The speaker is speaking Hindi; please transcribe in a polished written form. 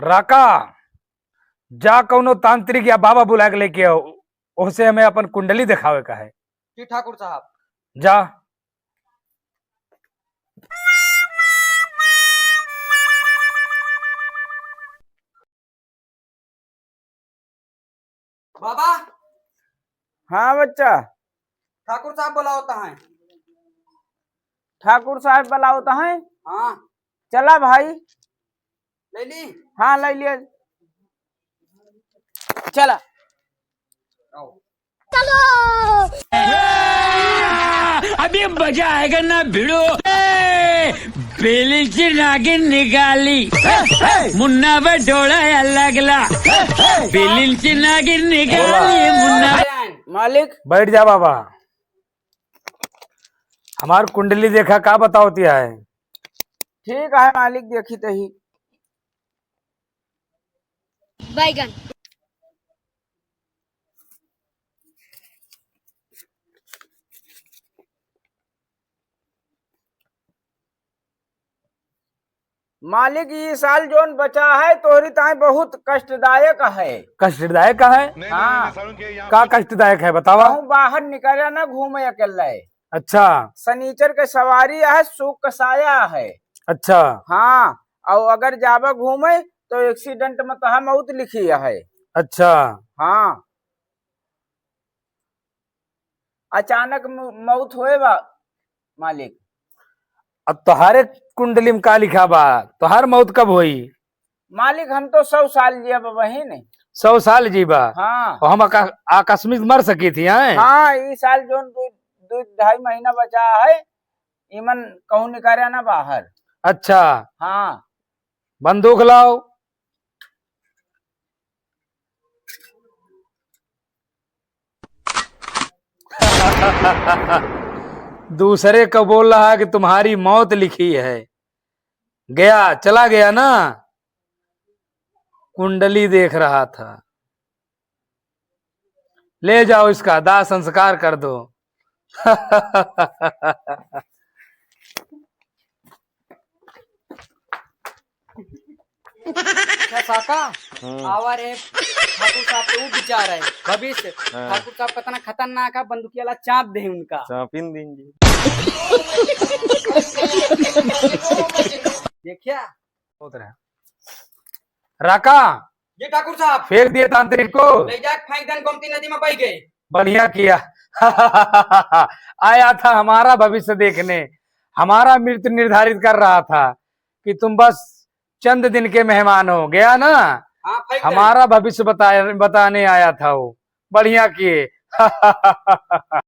राका जा कौनो तांत्रिक या बाबा बुला के लेके आओ, उसे हमें अपन कुंडली दिखावे का है। जी ठाकुर साहब। जा। बाबा हाँ बच्चा। ठाकुर साहब बोला होता है। ठाकुर साहब वाला होता है। हाँ चला भाई। ले ली। हाँ ले लिया। चला आओ। अभी मजा आएगा ना भिड़ो। बेली ची नागिन निकाली, मुन्ना बटोड़ा लगला। बेली ची नागिन निकाली, मुन्ना। मालिक बैठ जा बाबा। हमार कुंडली देखा का बताओती है। ठीक है मालिक, देखी तही। बैगन मालिक ये साल जोन बचा है तोहरी ताई बहुत कष्टदायक है। कष्टदायक का है? हाँ का कष्टदायक है बतावा। कहूँ बाहर निकले ना घूमे अकेला है। अच्छा शनिचर के सवारी है, सुख का साया है। अच्छा हाँ और अगर जावा घूमे तो एक्सीडेंट में तो मौत लिखी है। अच्छा। हाँ अचानक मौत होए बा मालिक। अब तुम्हारे कुंडली में का लिखा बा? तुम्हार मौत कब हुई? मालिक हम तो 100 साल जिया वही ने। 100 साल जीबा? हाँ और हम आकस्मिक मर सकी थी हैं? हाँ इस साल जो 2-2.5 महीना बचा है इमन कहूँ निकाले ना बाहर। अच्छा हाँ बंदूक लाओ। दूसरे को बोल रहा है कि तुम्हारी मौत लिखी है। गया चला गया ना, कुंडली देख रहा था। ले जाओ इसका दाह संस्कार कर दो। क्या साका आवा रे ठाकुर साहब तो वो विचार है भविष्य। ठाकुर साहब कितना खतरनाक है, बंदूकी वाला चाप दे उनका। चापिन देंगे। देखिया राका ये ठाकुर साहब फेंक दिए तांत्रिक को। ले जा फेंक देन, गोमती नदी में बह गए। बढ़िया किया। आया था हमारा भविष्य देखने, हमारा मृत्यु निर्धारित कर रहा था कि तुम बस चंद दिन के मेहमान हो। गया ना, हाँ फेंक देन। हमारा भविष्य बताने आया था वो। बढ़िया किए।